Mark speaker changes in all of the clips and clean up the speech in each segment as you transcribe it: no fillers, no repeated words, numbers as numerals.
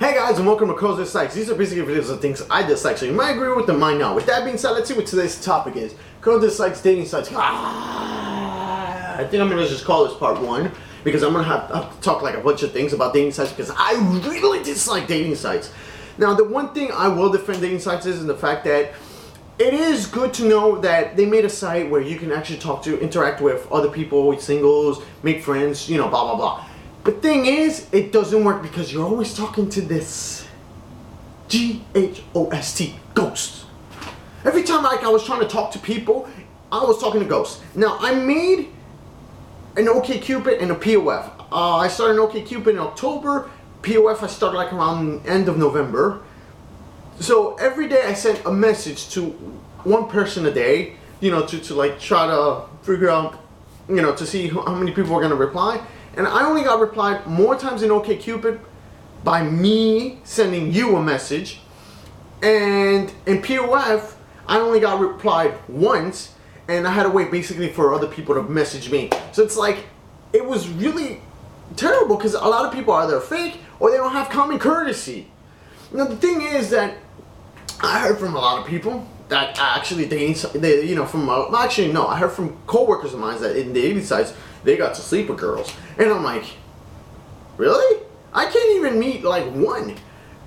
Speaker 1: Hey guys, and welcome to Crows Dislikes. These are basically videos of things I dislike, so you might agree with them, might not. With that being said, let's see what today's topic is. Crows Dislikes dating sites. I think I'm gonna just call this part 1, because I'm gonna have to talk like a bunch of things about dating sites, because I really dislike dating sites. Now, the one thing I will defend dating sites is the fact that it is good to know that they made a site where you can actually interact with other people, singles, make friends, you know, blah blah blah. But thing is, it doesn't work because you're always talking to this G-H-O-S-T, ghost. Every time I was trying to talk to people, I was talking to ghosts. Now, I made an OkCupid and a POF. I started an OkCupid in October. POF I started like around end of November. So every day I sent a message to one person a day, you know, to like try to figure out, you know, to see how many people were going to reply. And I only got replied more times in OkCupid by me sending you a message. And in POF, I only got replied once, and I had to wait basically for other people to message me. So it's like, it was really terrible because a lot of people are either fake or they don't have common courtesy. Now the thing is that I heard from a lot of people that actually I heard from coworkers of mine that in the dating sites, they got to sleep with girls. And I'm like, really? I can't even meet like one.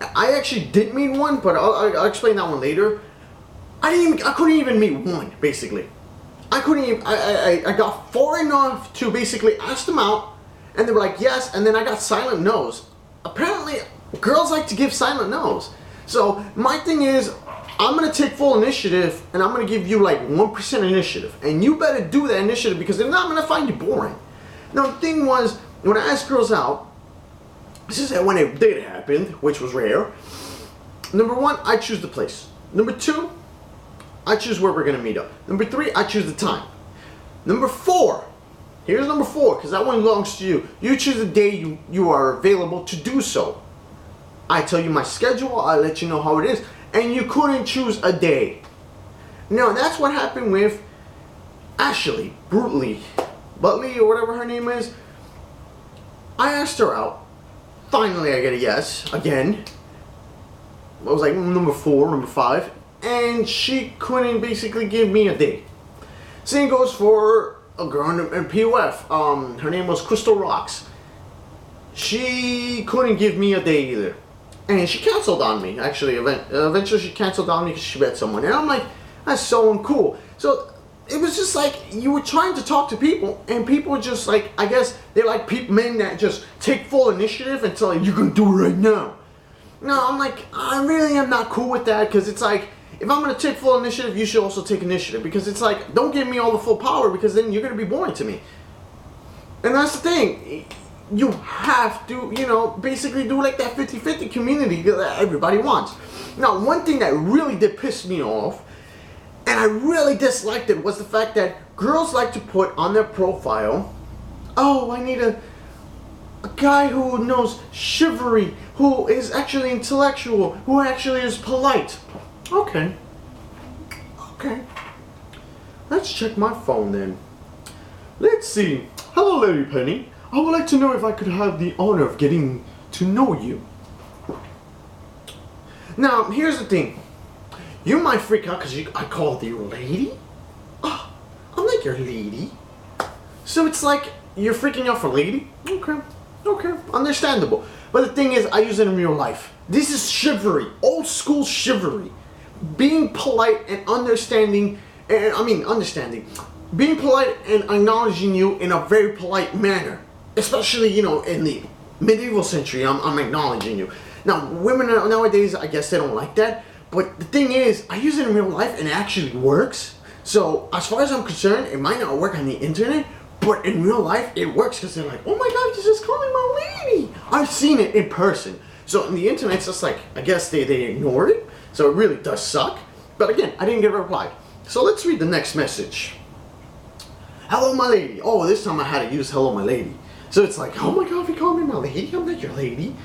Speaker 1: I actually did meet one, but I'll explain that one later. I couldn't even meet one, basically. I got far enough to basically ask them out, and they were like, yes, and then I got silent no's. Apparently, girls like to give silent no's. So my thing is, I'm going to take full initiative, and I'm going to give you like 1% initiative. And you better do that initiative, because if not, I'm going to find you boring. Now, the thing was, when I asked girls out, this is when a date happened, which was rare. Number 1, I choose the place. Number 2, I choose where we're going to meet up. Number 3, I choose the time. Number 4, here's number 4, because that one belongs to you. You choose the day you are available to do so. I tell you my schedule, I let you know how it is. And you couldn't choose a day. Now, that's what happened with Ashley, Butley, or whatever her name is. I asked her out. Finally, I get a yes, again. I was like number 4, number 5. And she couldn't basically give me a date. Same goes for a girl in POF. Her name was Crystal Rocks. She couldn't give me a day either. And she canceled on me, actually. Eventually she canceled on me because she met someone. And I'm like, that's so uncool. So it was just like, you were trying to talk to people, and people were just like, I guess they like men that just take full initiative and tell you, you can do it right now. No, I'm like, I really am not cool with that, because it's like, if I'm going to take full initiative, you should also take initiative. Because it's like, don't give me all the full power, because then you're going to be boring to me. And that's the thing. You have to, you know, basically do like that 50-50 community that everybody wants. Now, one thing that really did piss me off, and I really disliked it, was the fact that girls like to put on their profile, oh, I need a guy who knows chivalry, who is actually intellectual, who actually is polite. Okay. Let's check my phone then. Let's see. Hello, Lady Penny. I would like to know if I could have the honor of getting to know you. Now, here's the thing. You might freak out because I called you lady? Oh, I'm like your lady. So it's like, you're freaking out for lady? Okay, understandable. But the thing is, I use it in real life. This is chivalry, old school chivalry. Being polite and understanding, being polite and acknowledging you in a very polite manner. Especially, you know, in the medieval century, I'm acknowledging you. Now, women nowadays, I guess they don't like that. But the thing is, I use it in real life and it actually works. So, as far as I'm concerned, it might not work on the internet, but in real life, it works because they're like, oh my god, you just called me my lady. I've seen it in person. So, on the internet, it's just like, I guess they ignore it. So, it really does suck. But again, I didn't get a reply. So, let's read the next message. Hello, my lady. Oh, this time I had to use hello, my lady. So it's like, oh my god, if you call me my lady, I'm not your lady.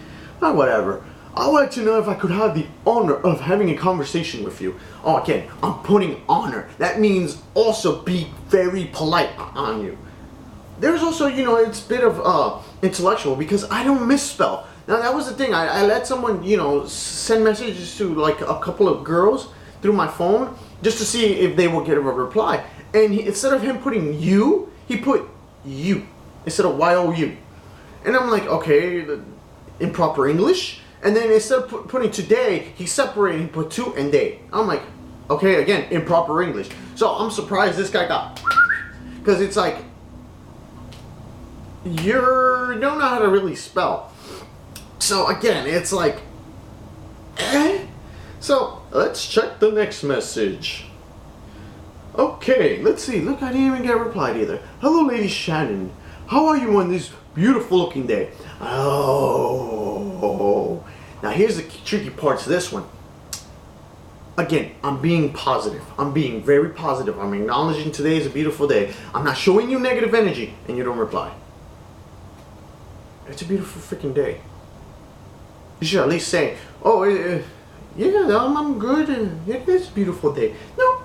Speaker 1: Oh, whatever. I would like to know if I could have the honor of having a conversation with you. Oh, again, I'm putting honor. That means also be very polite on you. There's also, you know, it's a bit of intellectual, because I don't misspell. Now that was the thing. I let someone, you know, send messages to like a couple of girls through my phone just to see if they would get a reply. And instead of him putting you, he put you instead of YOU. And I'm like, okay, improper English. And then instead of putting today, he separated and put to and day. I'm like, okay, again, improper English. So I'm surprised this guy got, because it's like, you don't know how to really spell. So again, it's like, eh? So let's check the next message. Okay, let's see. Look, I didn't even get a reply either. Hello, Lady Shannon. How are you on this beautiful looking day? Oh. Now here's the tricky part to this one. Again, I'm being positive. I'm being very positive. I'm acknowledging today is a beautiful day. I'm not showing you negative energy, and you don't reply. It's a beautiful freaking day. You should at least say, oh, yeah, I'm good. It's a beautiful day. No.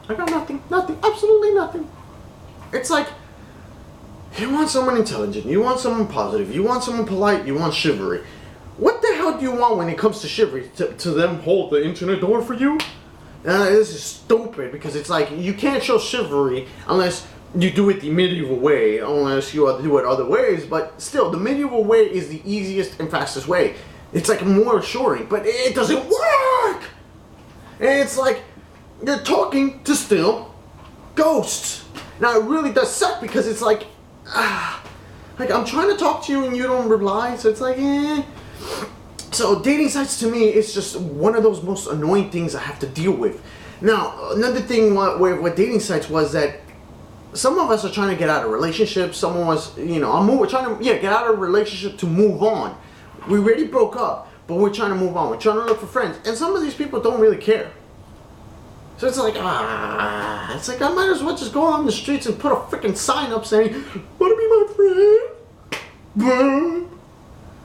Speaker 1: I got nothing. Absolutely nothing. It's like, you want someone intelligent. You want someone positive. You want someone polite. You want chivalry. What the hell do you want when it comes to chivalry? To them hold the internet door for you? This is stupid, because it's like, you can't show chivalry unless you do it the medieval way, unless you do it other ways, but still, the medieval way is the easiest and fastest way. It's like more assuring, but it doesn't work! And it's like, you're talking to still ghosts. Now it really does suck, because it's like I'm trying to talk to you and you don't reply, so it's like, eh. So dating sites to me is just one of those most annoying things I have to deal with. Now, another thing with dating sites was that some of us are trying to get out of relationships. Some of us, you know, we're trying to get out of a relationship to move on. We already broke up, but we're trying to move on. We're trying to look for friends, and some of these people don't really care. So it's like, it's like I might as well just go on the streets and put a freaking sign up saying, "Want to be my friend?"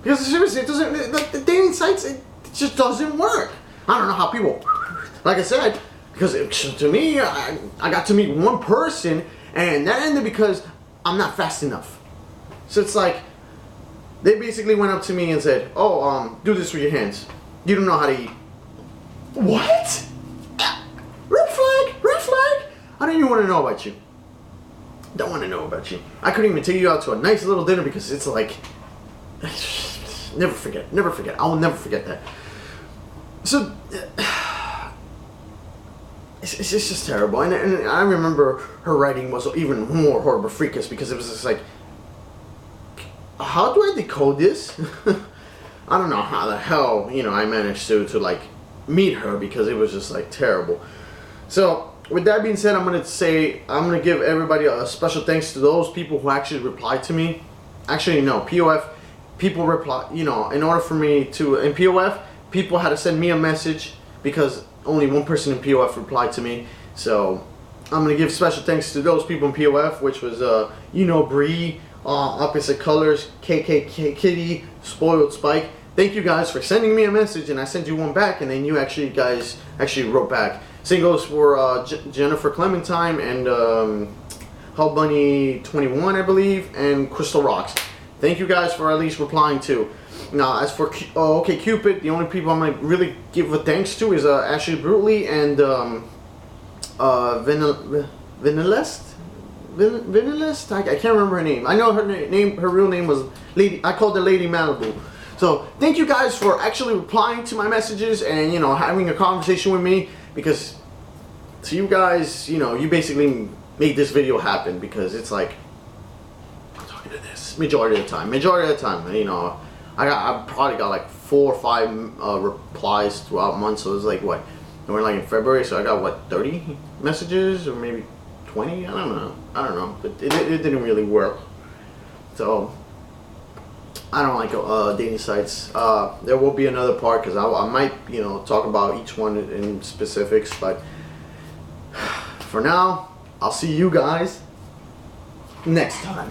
Speaker 1: Because seriously, it doesn't. The dating sites, it just doesn't work. I don't know how people, like I said, because to me, I got to meet one person, and that ended because I'm not fast enough. So it's like, they basically went up to me and said, "Oh, do this with your hands. You don't know how to eat." What? Red flag! Red flag! I don't even want to know about you. Don't want to know about you. I couldn't even take you out to a nice little dinner because it's like, never forget. I will never forget that. So, it's just terrible. And I remember her writing was even more horrible freakish, because it was just like, how do I decode this? I don't know how the hell, you know, I managed to like meet her, because it was just like terrible. So with that being said, I'm gonna give everybody a special thanks to those people who actually replied to me. Actually, no, POF people reply. You know, in order for me to in POF, people had to send me a message, because only one person in POF replied to me. So I'm gonna give special thanks to those people in POF, which was Bree, Opposite Colors, KK Kitty, Spoiled Spike. Thank you guys for sending me a message, and I sent you one back, and then you guys wrote back. Same goes for Jennifer Clementine and Hell Bunny 21, I believe, and Crystal Rocks. Thank you guys for at least replying too. Now, as for OkCupid, the only people I'm gonna really give a thanks to is Ashley Brutely and Vinilist. I can't remember her name. I know her name. Her real name was Lady. I called her Lady Malibu. So thank you guys for actually replying to my messages and, you know, having a conversation with me, because to you guys, you know, you basically made this video happen, because it's like, I'm talking to this majority of the time, you know, I probably got like 4 or 5 replies throughout months. So it was like, what, we're like in February, so I got what, 30 messages, or maybe 20, I don't know, but it didn't really work. So I don't like dating sites. There will be another part, because I might, you know, talk about each one in specifics, but for now, I'll see you guys next time.